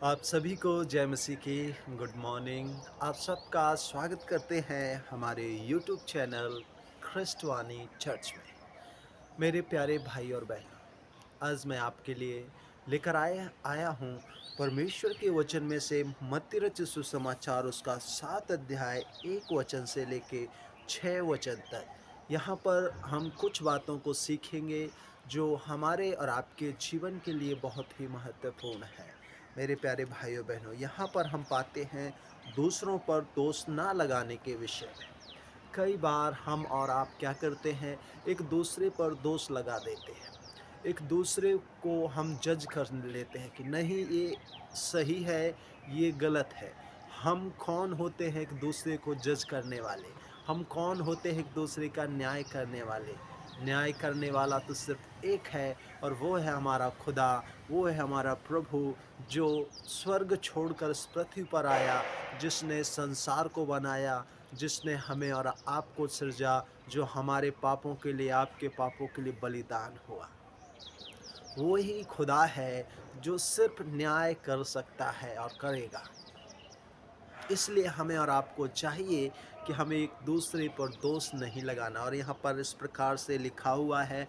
आप सभी को जय मसीह की गुड मॉर्निंग। आप सबका स्वागत करते हैं हमारे यूट्यूब चैनल ख्रिस्टवानी चर्च में। मेरे प्यारे भाई और बहनों, आज मैं आपके लिए लेकर आया आया हूँ परमेश्वर के वचन में से मत्ती रचित सुसमाचार उसका 7 अध्याय 1 वचन से लेके 6 वचन तक। यहाँ पर हम कुछ बातों को सीखेंगे जो हमारे और आपके जीवन के लिए बहुत ही महत्वपूर्ण है। मेरे प्यारे भाइयों बहनों, यहाँ पर हम पाते हैं दूसरों पर दोष ना लगाने के विषय में। कई बार हम और आप क्या करते हैं, एक दूसरे पर दोष लगा देते हैं। एक दूसरे को हम जज कर लेते हैं कि नहीं ये सही है, ये गलत है। हम कौन होते हैं एक दूसरे को जज करने वाले? हम कौन होते हैं एक दूसरे का न्याय करने वाले? न्याय करने वाला तो सिर्फ एक है, और वो है हमारा खुदा, वो है हमारा प्रभु, जो स्वर्ग छोड़कर इस पृथ्वी पर आया, जिसने संसार को बनाया, जिसने हमें और आपको सृजा, जो हमारे पापों के लिए, आपके पापों के लिए बलिदान हुआ। वो ही खुदा है जो सिर्फ न्याय कर सकता है और करेगा। इसलिए हमें और आपको चाहिए कि हमें एक दूसरे पर दोष नहीं लगाना। और यहाँ पर इस प्रकार से लिखा हुआ है,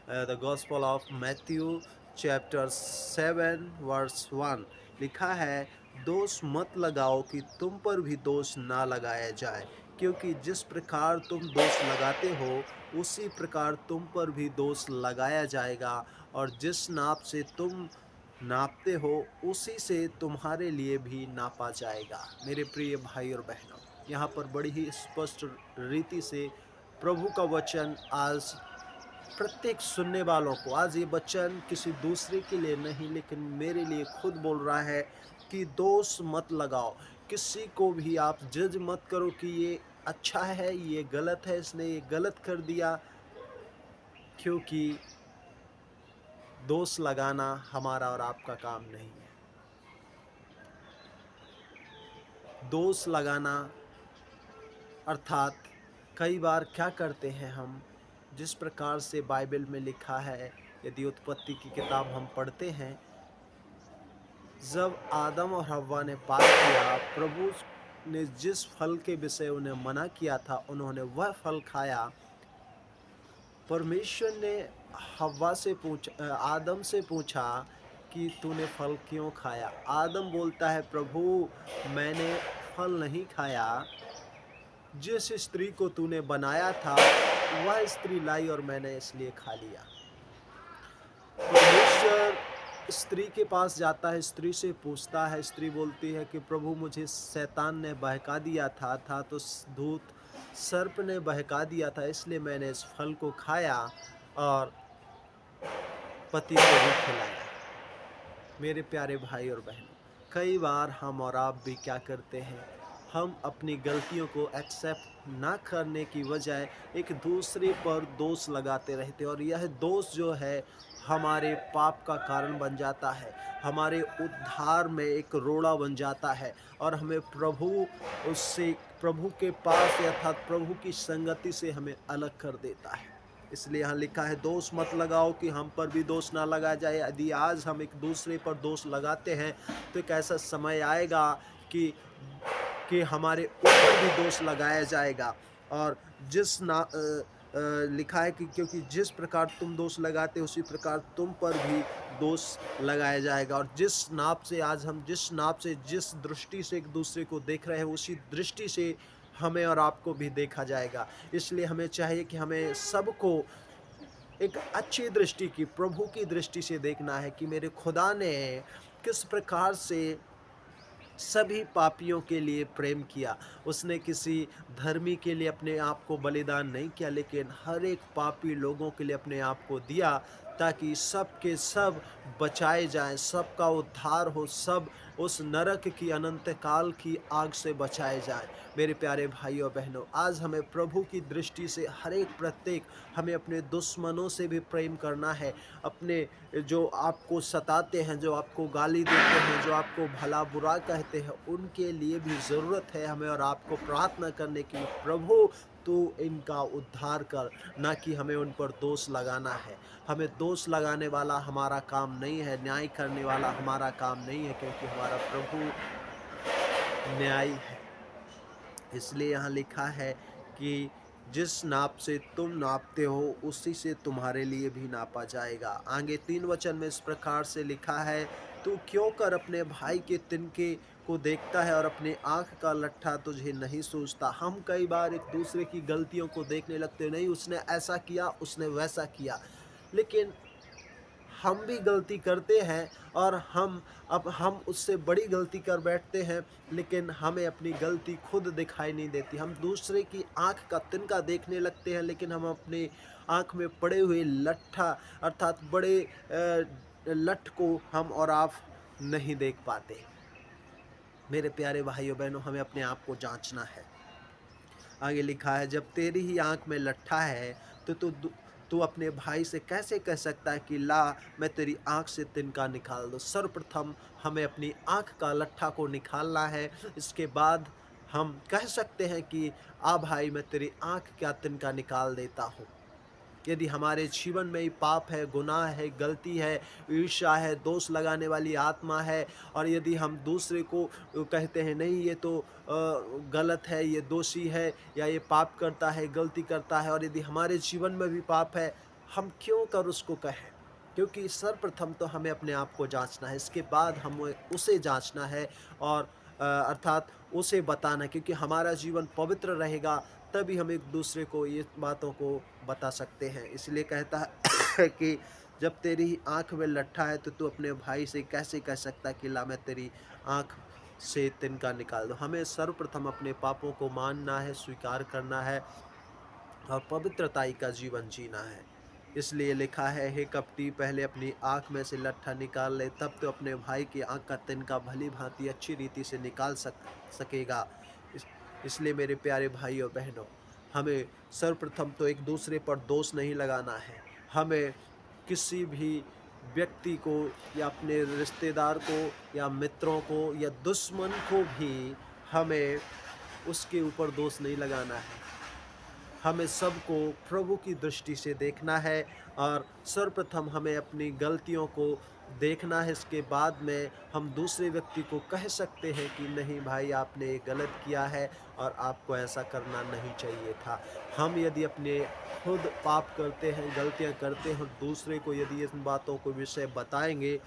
the gospel of Matthew chapter 7 verse 1 लिखा है, दोष मत लगाओ कि तुम पर भी दोष ना लगाया जाए, क्योंकि जिस प्रकार तुम दोष लगाते हो उसी प्रकार तुम पर भी दोष लगाया जाएगा, और जिस नाप से तुम नापते हो उसी से तुम्हारे लिए भी नापा जाएगा। मेरे प्रिय भाई और बहनों, यहाँ पर बड़ी ही स्पष्ट रीति से प्रभु का वचन आज प्रत्येक सुनने वालों को, आज ये वचन किसी दूसरे के लिए नहीं लेकिन मेरे लिए खुद बोल रहा है कि दोष मत लगाओ। किसी को भी आप जज मत करो कि ये अच्छा है, ये गलत है, इसने ये गलत कर दिया, क्योंकि दोष लगाना हमारा और आपका काम नहीं है। दोष लगाना अर्थात कई बार क्या करते हैं हम, जिस प्रकार से बाइबल में लिखा है, यदि उत्पत्ति की किताब हम पढ़ते हैं, जब आदम और हव्वा ने पाप किया, प्रभु ने जिस फल के विषय उन्हें मना किया था उन्होंने वह फल खाया। परमेश्वर ने आदम से पूछा कि तूने फल क्यों खाया? आदम बोलता है, प्रभु मैंने फल नहीं खाया, जिस स्त्री को तूने बनाया था वह स्त्री लाई और मैंने इसलिए खा लिया। परमेश्वर स्त्री के पास जाता है, स्त्री से पूछता है, स्त्री बोलती है कि प्रभु मुझे शैतान ने बहका दिया था तो दूत सर्प ने बहका दिया था, इसलिए मैंने इस फल को खाया और पति को भी खिलाया। मेरे प्यारे भाई और बहनों, कई बार हम और आप भी क्या करते हैं, हम अपनी गलतियों को एक्सेप्ट ना करने की बजाय एक दूसरे पर दोष लगाते रहते हैं, और यह दोष जो है हमारे पाप का कारण बन जाता है, हमारे उद्धार में एक रोड़ा बन जाता है, और हमें प्रभु के पास अर्थात प्रभु की संगति से हमें अलग कर देता है। इसलिए यहाँ लिखा है, दोष मत लगाओ कि हम पर भी दोष ना लगाया जाए। यदि आज हम एक दूसरे पर दोष लगाते हैं तो एक ऐसा समय आएगा कि हमारे ऊपर भी दोष लगाया जाएगा। और लिखा है कि क्योंकि जिस प्रकार तुम दोष लगाते हो उसी प्रकार तुम पर भी दोष लगाया जाएगा। और जिस नाप से आज हम जिस दृष्टि से एक दूसरे को देख रहे हैं उसी दृष्टि से हमें और आपको भी देखा जाएगा। इसलिए हमें चाहिए कि हमें सबको एक अच्छी दृष्टि की, प्रभु की दृष्टि से देखना है कि मेरे खुदा ने किस प्रकार से सभी पापियों के लिए प्रेम किया। उसने किसी धर्मी के लिए अपने आप को बलिदान नहीं किया, लेकिन हर एक पापी लोगों के लिए अपने आप को दिया, ताकि सब के सब बचाए जाएं, सबका उद्धार हो, सब उस नरक की अनंत काल की आग से बचाए जाएं। मेरे प्यारे भाइयों बहनों, आज हमें प्रभु की दृष्टि से हर एक प्रत्येक, हमें अपने दुश्मनों से भी प्रेम करना है। अपने जो आपको सताते हैं, जो आपको गाली देते हैं, जो आपको भला बुरा कहते हैं, उनके लिए भी ज़रूरत है हमें और आपको प्रार्थना करने की, प्रभु तू इनका उद्धार कर, ना कि हमें उन पर दोष लगाना है। हमें दोष लगाने वाला हमारा काम नहीं है, न्याय करने वाला हमारा काम नहीं है, क्योंकि हमारा प्रभु न्यायी है। इसलिए यहाँ लिखा है कि जिस नाप से तुम नापते हो उसी से तुम्हारे लिए भी नापा जाएगा। आगे 3 वचन में इस प्रकार से लिखा है, तू क्यों कर अपने भाई के तिनके को देखता है और अपने आँख का लट्ठा तुझे नहीं सूझता। हम कई बार एक दूसरे की गलतियों को देखने लगते हैं, नहीं उसने ऐसा किया, उसने वैसा किया। लेकिन हम भी गलती करते हैं और हम उससे बड़ी गलती कर बैठते हैं, लेकिन हमें अपनी गलती खुद दिखाई नहीं देती। हम दूसरे की आँख का तिनका देखने लगते हैं, लेकिन हम अपनी आँख में पड़े हुए लट्ठा अर्थात बड़े लठ को हम और आप नहीं देख पाते। मेरे प्यारे भाइयों बहनों, हमें अपने आप को जाँचना है। आगे लिखा है, जब तेरी ही आँख में लट्ठा है तो तू अपने भाई से कैसे कह सकता है कि ला मैं तेरी आँख से तिनका निकाल दूँ। सर्वप्रथम हमें अपनी आँख का लट्ठा को निकालना है। इसके बाद हम कह सकते हैं कि आ भाई मैं तेरी आँख का तिनका निकाल देता हूँ। यदि हमारे जीवन में ही पाप है, गुनाह है, गलती है, ईर्ष्या है, दोष लगाने वाली आत्मा है, और यदि हम दूसरे को कहते हैं नहीं ये तो गलत है, ये दोषी है, या ये पाप करता है, गलती करता है, और यदि हमारे जीवन में भी पाप है, हम क्यों कर उसको कहें? क्योंकि सर्वप्रथम तो हमें अपने आप को जाँचना है, इसके बाद हमें उसे जाँचना है, और अर्थात उसे बताना, क्योंकि हमारा जीवन पवित्र रहेगा तभी हम एक दूसरे को ये बातों को बता सकते हैं। इसलिए कहता है कि जब तेरी आँख में लट्ठा है तो तू अपने भाई से कैसे कह सकता है कि ला मैं तेरी आँख से तिनका निकाल दूँ। हमें सर्वप्रथम अपने पापों को मानना है, स्वीकार करना है और पवित्रताई का जीवन जीना है। इसलिए लिखा है, हे कपटी पहले अपनी आँख में से लट्ठा निकाल ले, तब तो अपने भाई की आँख का तिनका भली भांति अच्छी रीति से निकाल सकेगा। इस इसलिए मेरे प्यारे भाई और बहनों, हमें सर्वप्रथम तो एक दूसरे पर दोष नहीं लगाना है। हमें किसी भी व्यक्ति को या अपने रिश्तेदार को या मित्रों को या दुश्मन को भी हमें उसके ऊपर दोष नहीं लगाना है। हमें सबको प्रभु की दृष्टि से देखना है, और सर्वप्रथम हमें अपनी गलतियों को देखना है। इसके बाद में हम दूसरे व्यक्ति को कह सकते हैं कि नहीं भाई आपने ये गलत किया है और आपको ऐसा करना नहीं चाहिए था। हम यदि अपने खुद पाप करते हैं, गलतियां करते हैं, और दूसरे को यदि इन बातों को विषय बताएंगे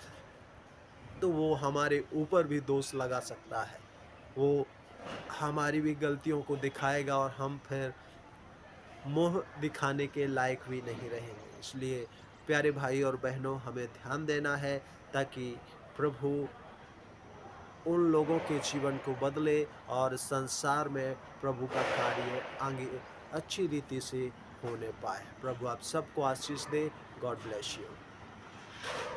तो वो हमारे ऊपर भी दोष लगा सकता है। वो हमारी भी गलतियों को दिखाएगा और हम फिर मुँह दिखाने के लायक भी नहीं रहेंगे। इसलिए प्यारे भाई और बहनों, हमें ध्यान देना है ताकि प्रभु उन लोगों के जीवन को बदले और संसार में प्रभु का कार्य आगे अच्छी रीति से होने पाए। प्रभु आप सबको आशीष दे। God bless you.